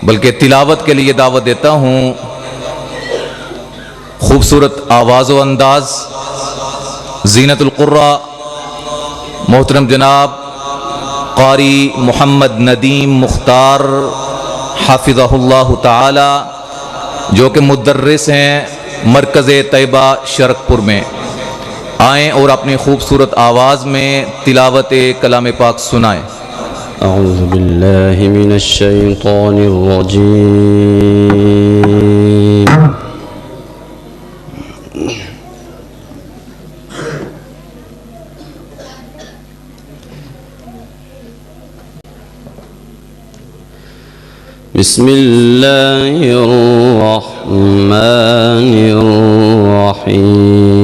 बल्कि तिलावत के लिए दावत देता हूँ। खूबसूरत आवाज़ व अंदाज़, ज़ीनतुल क़ुर्रा मोहतरम जनाब क़ारी मोहम्मद नदीम मुख्तार हाफ़िज़हुल्लाहु ताला, जो कि मुदर्रिस हैं मरकज़ तैयबा शरकपुर में, आएँ और अपनी खूबसूरत आवाज़ में तिलावत कलाम पाक सुनाएँ। अऊज़ु बिल्लाहि मिनश शैतानिर रजीम। बिस्मिल्लाहिर रहमानिर रहीम।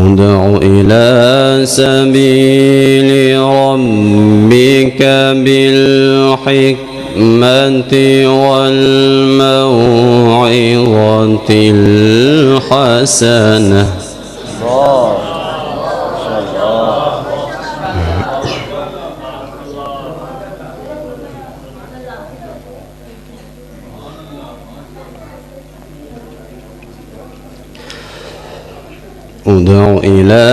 उदउ इला सबीलि रब्बिका बिल हिकमति वल मौइज़तिल हसनह। उदउ इला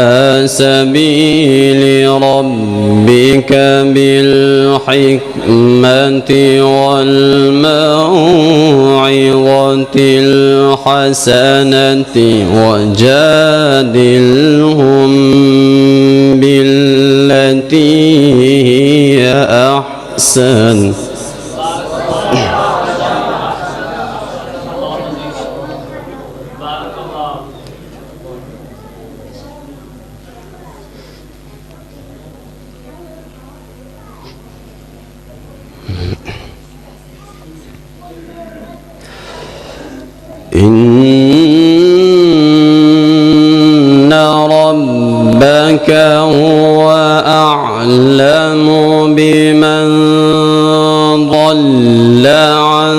सबीलि रब्बिका बिल हिकमति वल मौइज़तिल हसनति वजादिलहुम बिल्लती हिय अहसन। إن ربك هو أعلم بمن ضل عن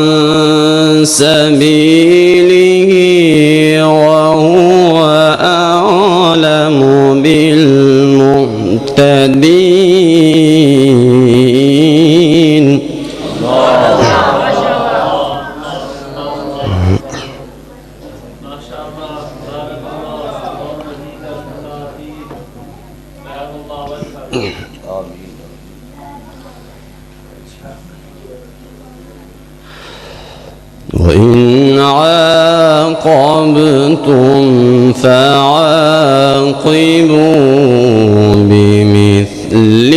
سبيله وهو أعلم بالمهتدين. وإن عاقبتم فعاقبوا بمثل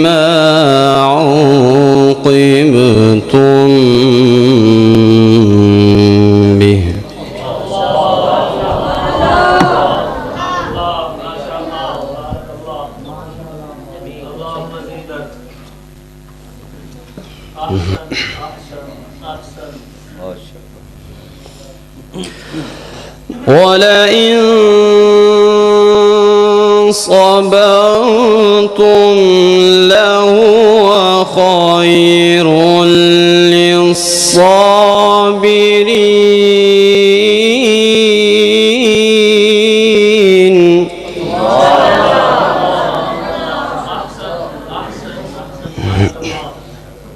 ما عوقبتم به. ولئن صبرتم لهو خير للصابرين.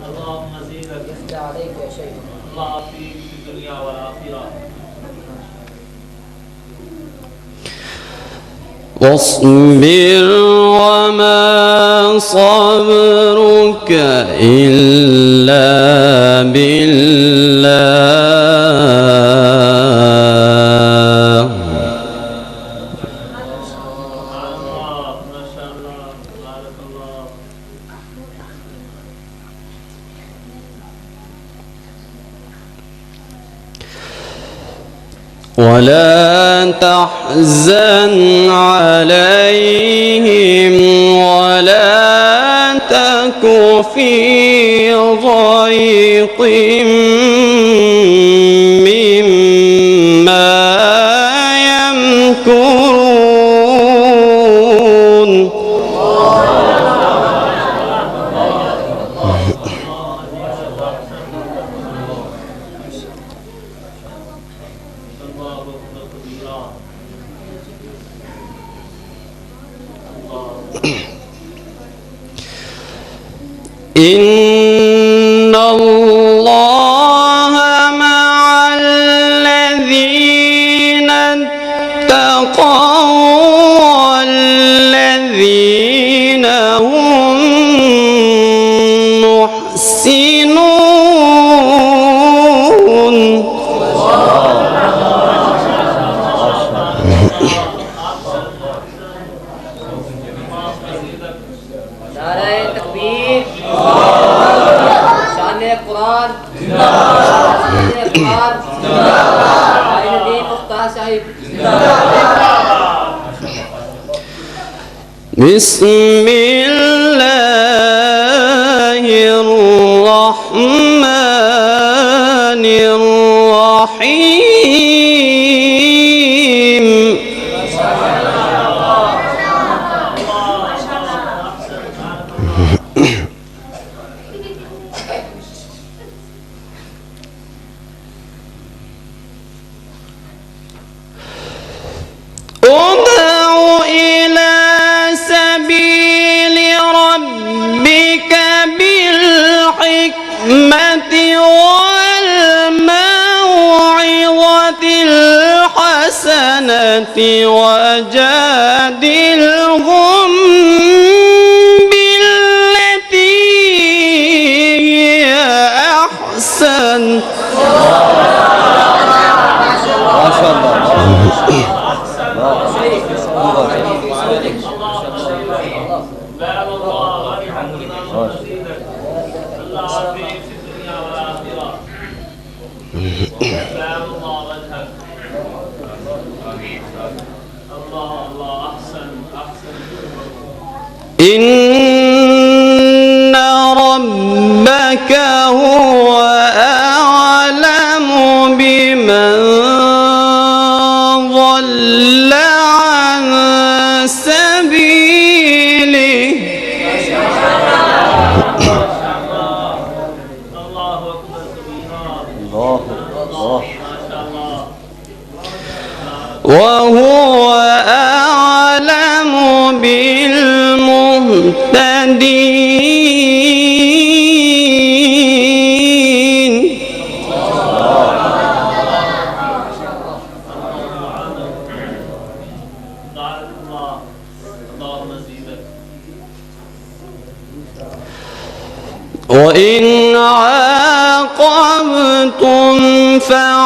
اللهم زيدك عليك يا شيخ الله فيك في الدنيا والآخرة. واصبر وما صبرك إلا بالله. ما شاء الله بارك الله. ولا تحزن عليهم ولا تك في ضيق مما يمكرون. إن الله مع الذين اتقوا والذين هم محسنون. नारे तकबीर, शान-ए कुरान, शान-ए कुरान, आईन-ए-दीन पुख्ता साहिब। बिस्मिल्लाहिर्रहमानिर्रहीम। ادع إلى سبيل ربك بالحكمة والموعظة الحسنة وجادلهم بالتي هي أحسن. ما شاء الله. إن ربك هو أعلم بمن ضل عن سبيله. وهو أعلم بالمهتدين. وإن عاقبتم فعاقبوا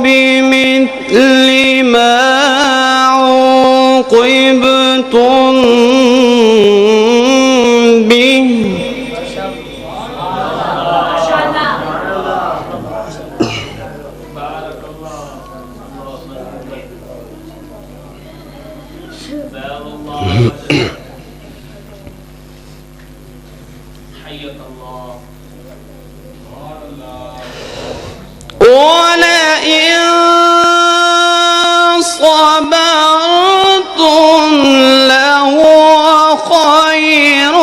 بمثل ما عوقبتم به. ولئن صبرتم لهو خير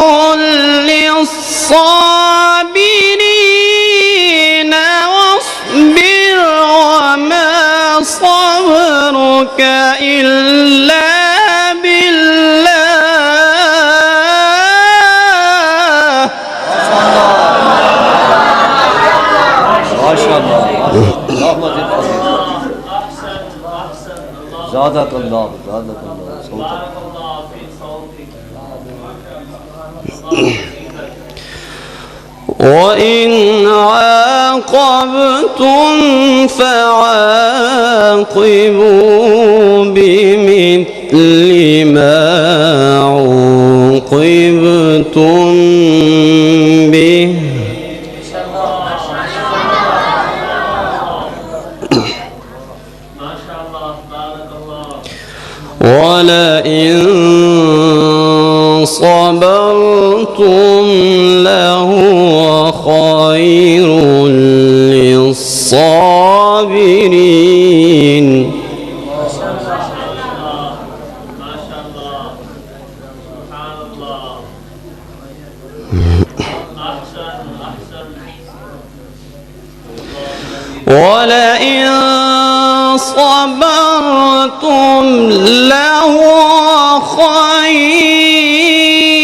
للصابرين واصبر وما صبرك إلا بالله. ما شاء الله. اللهم زد زادك الله زادك الله صوتك. وإن عاقبتم فعاقبوا بمثل ما عوقبتم به. ولئن صبرتم لهو خير للصابرين. ولئن صبرتم لهو خير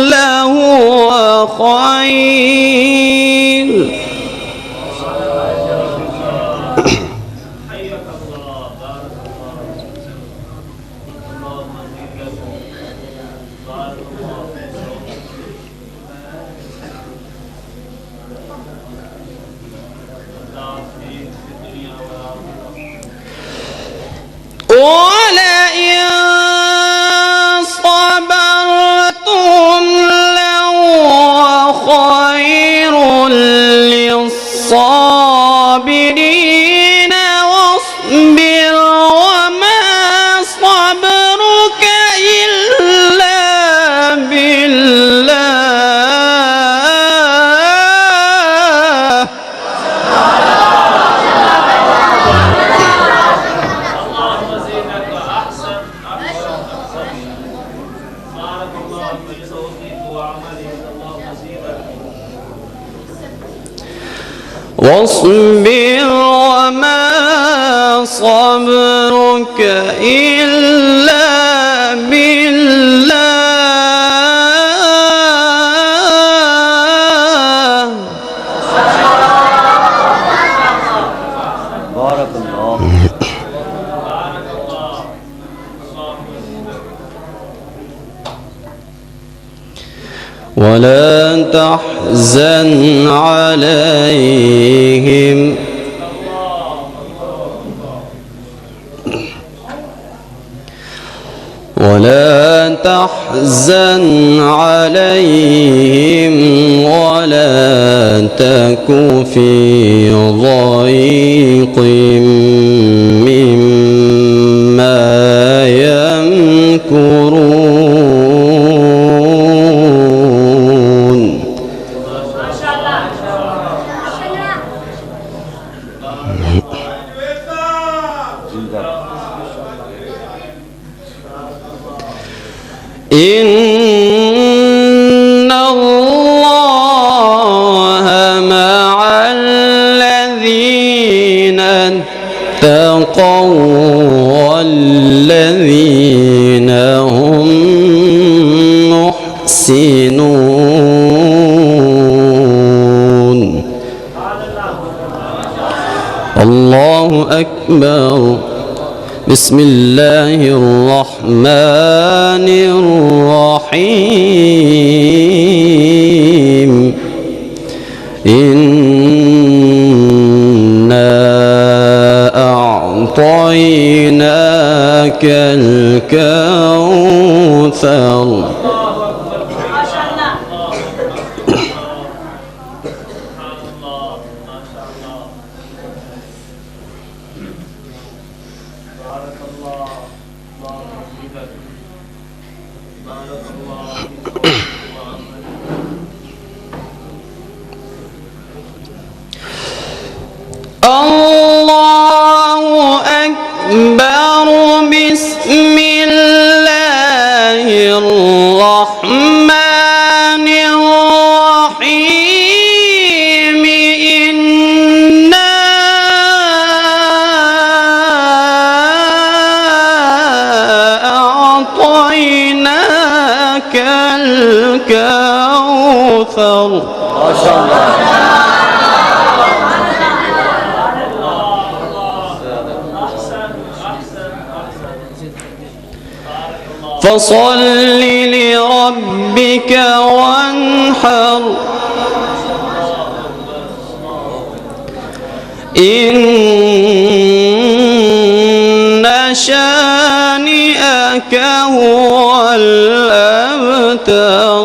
لهو خير. ولئن صبرتم لهو خير للصابرين واصبر وما صبرك إلا بالله. واصبر وما صبرك إلا بالله. بارك الله. ولا تحزن عليهم ولا تحزن عليهم ولا تك في ضيق مما يمكرون. إن الله مع الذين اتقوا والذين هم محسنون. الله أكبر. بسم الله الرحمن الرحيم. إنا أعطيناك الكوثر. الله أكبر. بسم الله الرحمن الرحيم. إنا أعطيناك الكوثر. ما شاء الله. فصل لربك وانحر. إن شانئك هو الأبتر.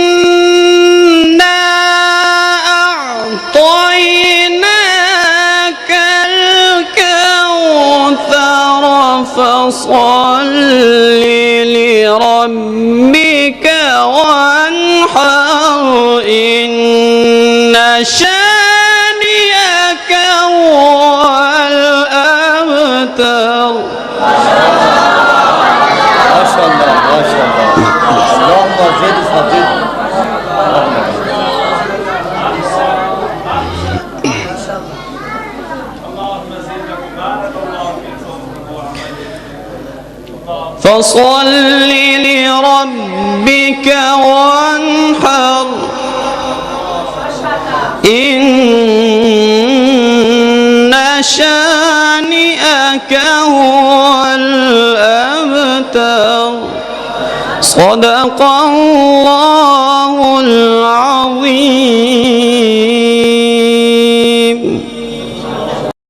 إنا أعطيناك الكوثر فصل لربك وانحر. إن شانئك هو الأبتر. ما شاء الله ما شاء الله. اللهم زد فزد. فصل لربك وانحر إن شانئك هو الأبتر. صدق الله العظيم.